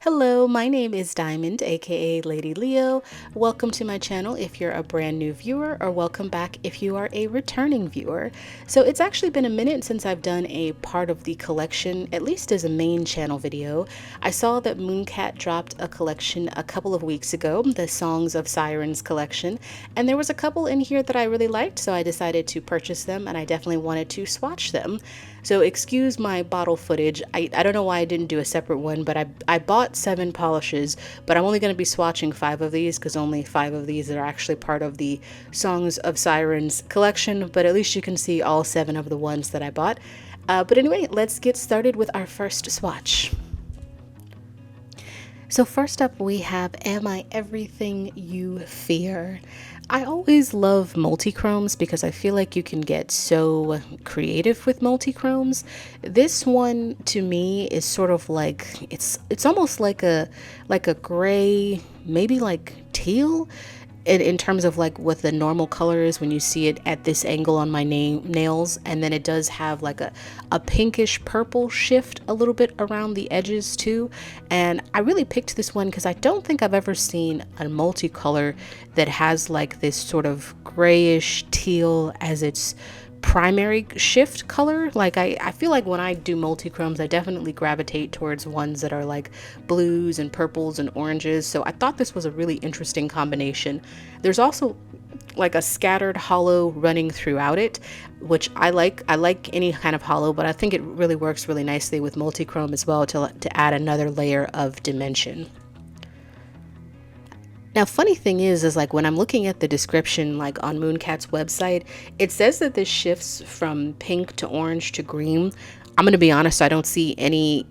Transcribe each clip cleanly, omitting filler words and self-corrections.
Hello, my name is Diamond, aka Lady Leo. Welcome to my channel if you're a brand new viewer, or welcome back if you are a returning viewer. So it's actually been a minute since I've done a part of the collection, at least as a main channel video. I saw that Mooncat dropped a collection a couple of weeks ago, the Songs of Sirens collection, and there was a couple in here that I really liked, so I decided to purchase them, and I definitely wanted to swatch them. So excuse my bottle footage. I don't know why I didn't do a separate one, but I bought 7 polishes, but I'm only going to be swatching 5 of these because only 5 of these are actually part of the Songs of Sirens collection, but at least you can see all 7 of the ones that I bought. But anyway, let's get started with our first swatch. So first up we have Am I Everything You Fear? I always love multi-chromes because I feel like you can get so creative with multi-chromes. This one to me is sort of like it's almost like a gray, maybe like teal, in terms of like what the normal color is when you see it at this angle on my nails, and then it does have like a pinkish purple shift a little bit around the edges too. And I really picked this one because I don't think I've ever seen a multicolor that has like this sort of grayish teal as its primary shift color. Like I feel like when I do multi-chromes, I definitely gravitate towards ones that are like blues and purples and oranges. So I thought this was a really interesting combination. There's also like a scattered hollow running throughout it, which I like. I like any kind of hollow, but I think it really works really nicely with multi-chrome as well to add another layer of dimension. Now, funny thing is like when I'm looking at the description, like on Mooncat's website, it says that this shifts from pink to orange to green. I'm gonna be honest, I don't see any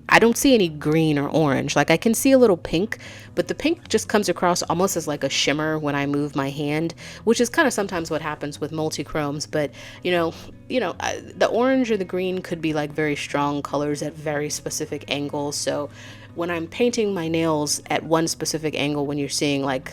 green or orange. Like I can see a little pink, but the pink just comes across almost as like a shimmer when I move my hand, which is kind of sometimes what happens with multi-chromes. But the orange or the green could be like very strong colors at very specific angles. So when I'm painting my nails at one specific angle, when you're seeing like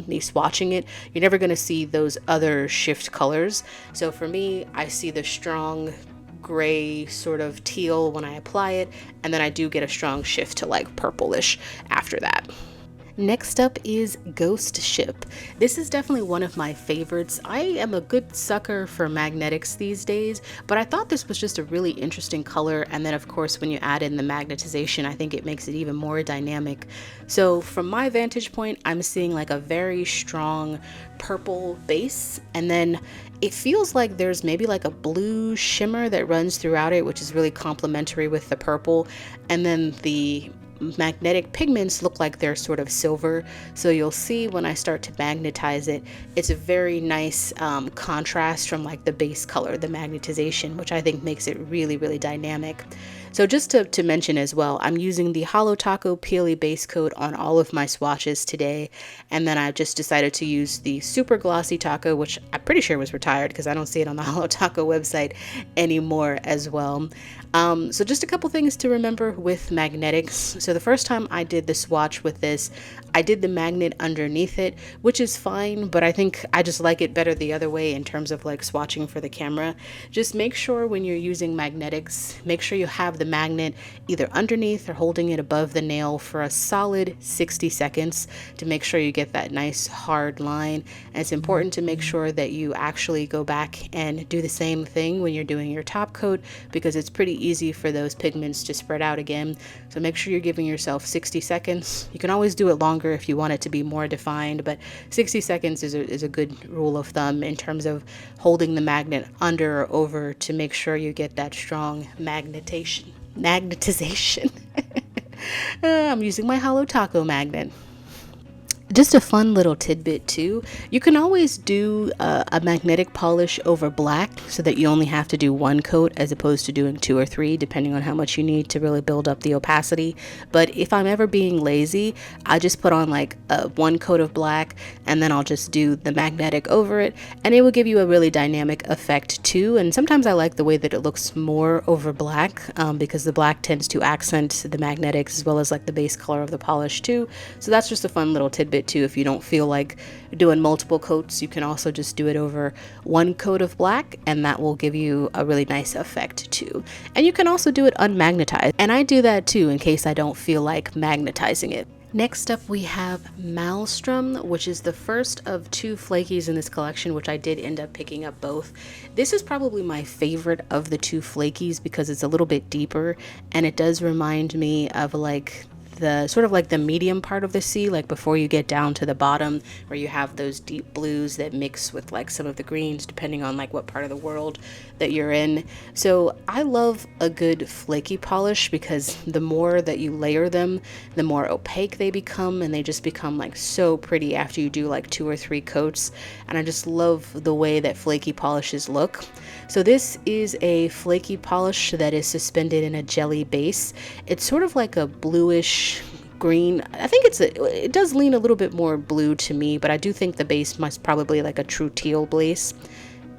me swatching it, you're never going to see those other shift colors. So for me, I see the strong gray sort of teal when I apply it, and then I do get a strong shift to like purplish after that. Next up is Ghost Ship. This is definitely one of my favorites. I am a good sucker for magnetics these days, but I thought this was just a really interesting color, and then of course when you add in the magnetization, I think it makes it even more dynamic. So from my vantage point, I'm seeing like a very strong purple base, and then it feels like there's maybe like a blue shimmer that runs throughout it, which is really complementary with the purple, and then the magnetic pigments look like they're sort of silver. So you'll see when I start to magnetize it, it's a very nice contrast from like the base color, the magnetization, which I think makes it really, really dynamic. So just to mention as well, I'm using the Holo Taco Peely base coat on all of my swatches today, and then I've just decided to use the Super Glossy Taco, which I'm pretty sure was retired because I don't see it on the Holo Taco website anymore as well. So just a couple things to remember with magnetics. So the first time I did the swatch with this, I did the magnet underneath it, which is fine, but I think I just like it better the other way in terms of like swatching for the camera. Just make sure when you're using magnetics, make sure you have the magnet either underneath or holding it above the nail for a solid 60 seconds to make sure you get that nice hard line. And it's important to make sure that you actually go back and do the same thing when you're doing your top coat, because it's pretty easy for those pigments to spread out again. So make sure you're giving yourself 60 seconds. You can always do it longer if you want it to be more defined, but 60 seconds is a good rule of thumb in terms of holding the magnet under or over to make sure you get that strong magnetization. I'm using my Holo Taco magnet. Just a fun little tidbit too, you can always do a magnetic polish over black so that you only have to do 1 coat as opposed to doing 2 or 3, depending on how much you need to really build up the opacity. But if I'm ever being lazy, I just put on like 1 coat of black, and then I'll just do the magnetic over it, and it will give you a really dynamic effect too. And sometimes I like the way that it looks more over black because the black tends to accent the magnetics as well as like the base color of the polish too. So that's just a fun little tidbit too. If you don't feel like doing multiple coats, you can also just do it over one coat of black, and that will give you a really nice effect too. And you can also do it unmagnetized, and I do that too in case I don't feel like magnetizing it. Next up, we have Maelstrom, which is the first of two flakies in this collection, which I did end up picking up both. This is probably my favorite of the two flakies because it's a little bit deeper, and it does remind me of like the sort of like the medium part of the sea, like before you get down to the bottom where you have those deep blues that mix with like some of the greens depending on like what part of the world that you're in. So I love a good flaky polish because the more that you layer them, the more opaque they become, and they just become like so pretty after you do like 2 or 3 coats. And I just love the way that flaky polishes look. So this is a flaky polish that is suspended in a jelly base. It's sort of like a bluish green. I think it does lean a little bit more blue to me, but I do think the base must probably like a true teal base.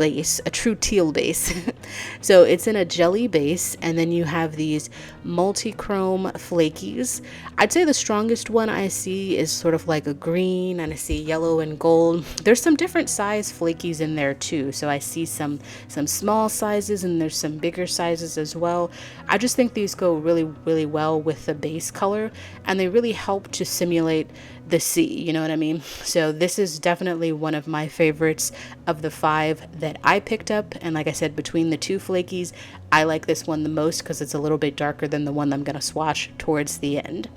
A true teal base. So it's in a jelly base, and then you have these multi-chrome flakies. I'd say the strongest one I see is sort of like a green, and I see yellow and gold. There's some different size flakies in there too, so I see some small sizes, and there's some bigger sizes as well. I just think these go really well with the base color, and they really help to simulate the sea, you know what I mean? So this is definitely one of my favorites of the 5 that I picked up, and like I said, between the 2 flakies, I like this one the most because it's a little bit darker than the one I'm going to swatch towards the end.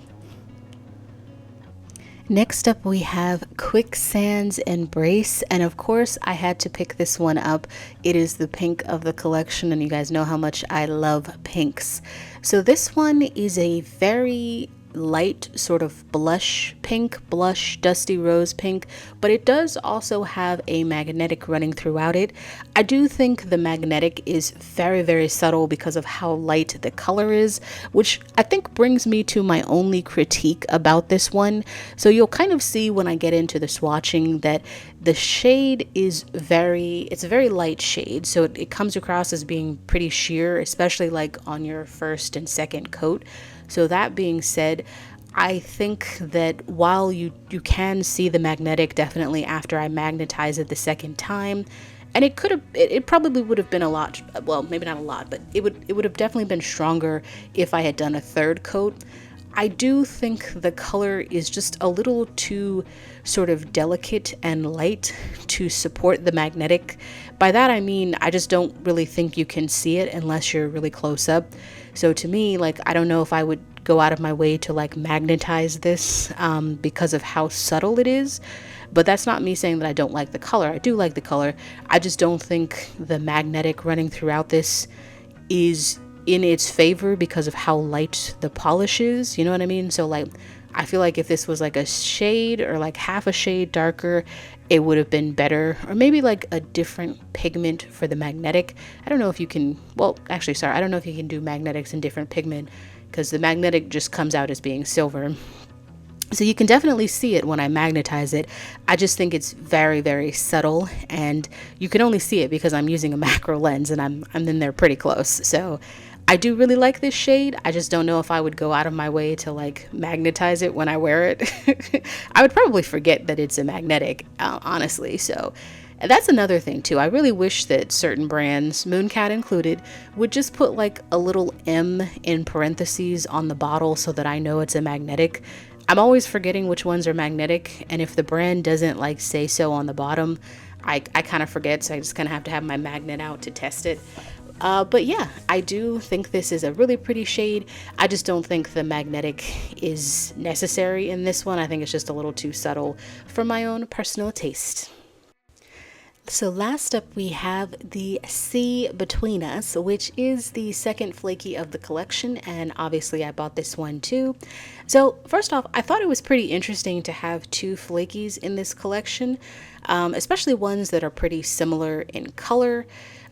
Next up, we have Quicksand's Embrace, and of course I had to pick this one up. It is the pink of the collection, and you guys know how much I love pinks. So this one is a very light sort of blush, dusty rose pink, but it does also have a magnetic running throughout it. I do think the magnetic is very subtle because of how light the color is, which I think brings me to my only critique about this one. So you'll kind of see when I get into the swatching that the shade is it's a very light shade, so it comes across as being pretty sheer, especially like on your first and second coat. So that being said, I think that while you can see the magnetic definitely after I magnetize it the second time, and it probably would have been a lot, well, maybe not a lot, but it would have definitely been stronger if I had done a third coat. I do think the color is just a little too sort of delicate and light to support the magnetic. By that I mean, I just don't really think you can see it unless you're really close up. So to me, like, I don't know if I would go out of my way to like magnetize this because of how subtle it is. But that's not me saying that I don't like the color. I do like the color. I just don't think the magnetic running throughout this is in its favor because of how light the polish is, you know what I mean? So like, I feel like if this was like a shade or like half a shade darker, it would have been better. Or maybe like a different pigment for the magnetic. I don't know if you can, well, actually, sorry, I don't know if you can do magnetics in different pigment because the magnetic just comes out as being silver. So you can definitely see it when I magnetize it. I just think it's very subtle, and you can only see it because I'm using a macro lens and I'm in there pretty close. So I do really like this shade. I just don't know if I would go out of my way to like magnetize it when I wear it. I would probably forget that it's a magnetic, honestly. So that's another thing too. I really wish that certain brands, Mooncat included, would just put like a little M in parentheses on the bottle so that I know it's a magnetic. I'm always forgetting which ones are magnetic, and if the brand doesn't like say so on the bottom, I kind of forget, so I just kind of have to have my magnet out to test it. But yeah, I do think this is a really pretty shade. I just don't think the magnetic is necessary in this one. I think it's just a little too subtle for my own personal taste. So last up we have the Sea Between Us, which is the second flaky of the collection, and obviously I bought this one too. So first off, I thought it was pretty interesting to have 2 flakies in this collection, especially ones that are pretty similar in color.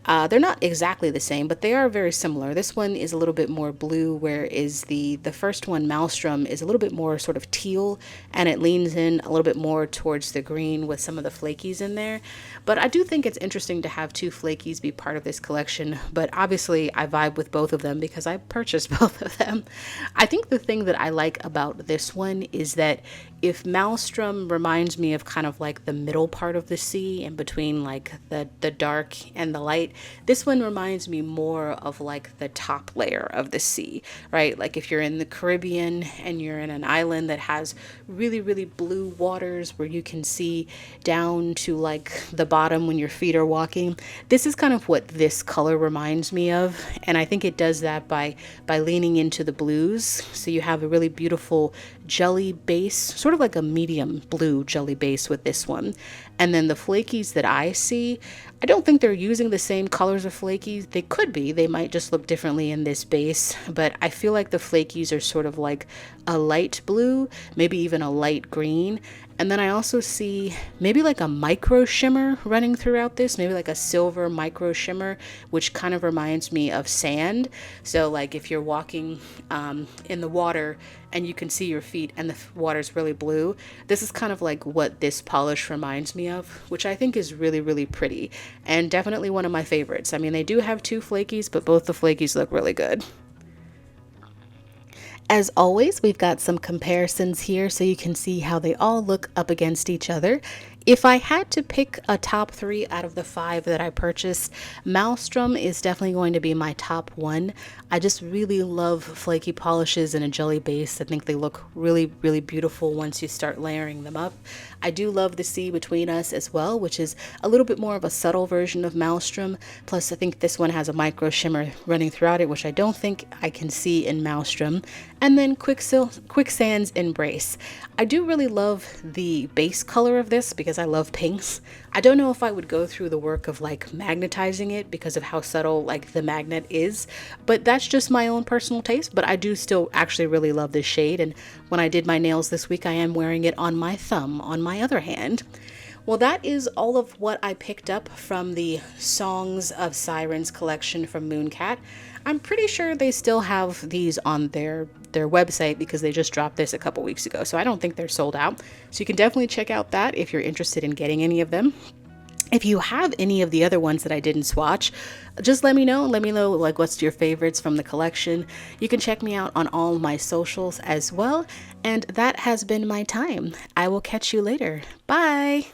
They're not exactly the same, but they are very similar. This one is a little bit more blue, whereas the first one, Maelstrom, is a little bit more sort of teal, and it leans in a little bit more towards the green with some of the flakies in there. But I do think it's interesting to have two flakies be part of this collection, but obviously I vibe with both of them because I purchased both of them. I think the thing that I like about this one is that if Maelstrom reminds me of kind of like the middle part of the sea in between like the dark and the light, this one reminds me more of like the top layer of the sea, right? Like if you're in the Caribbean and you're in an island that has really, really blue waters where you can see down to like the bottom when your feet are walking, this is kind of what this color reminds me of. And I think it does that by leaning into the blues. So you have a really beautiful jelly base, sort of like a medium blue jelly base with this one. And then the flakies that I see, I don't think they're using the same colors of flakies. They could be. They might just look differently in this base. But I feel like the flakies are sort of like a light blue, maybe even a light green. And then I also see maybe like a micro shimmer running throughout this, maybe like a silver micro shimmer, which kind of reminds me of sand. So like if you're walking in the water and you can see your feet and the water's really blue, this is kind of like what this polish reminds me of, which I think is really, really pretty and definitely one of my favorites. I mean, they do have two flakies, but both the flakies look really good. As always, we've got some comparisons here so you can see how they all look up against each other. If I had to pick a top 3 out of the 5 that I purchased, Maelstrom is definitely going to be my top 1. I just really love flaky polishes in a jelly base. I think they look really, really beautiful once you start layering them up. I do love the sea between us as well, which is a little bit more of a subtle version of Maelstrom. Plus, I think this one has a micro shimmer running throughout it, which I don't think I can see in Maelstrom. And then Quicksand's Embrace. I do really love the base color of this because I love pinks. I don't know if I would go through the work of like magnetizing it because of how subtle like the magnet is, but that's just my own personal taste. But I do still actually really love this shade, and when I did my nails this week, I am wearing it on my thumb on my other hand. Well, that is all of what I picked up from the Songs of Sirens collection from Mooncat. I'm pretty sure they still have these on their website because they just dropped this a couple weeks ago, so I don't think they're sold out. So you can definitely check out that if you're interested in getting any of them. If you have any of the other ones that I didn't swatch, just let me know. Let me know like what's your favorites from the collection. You can check me out on all my socials as well. And that has been my time. I will catch you later. Bye.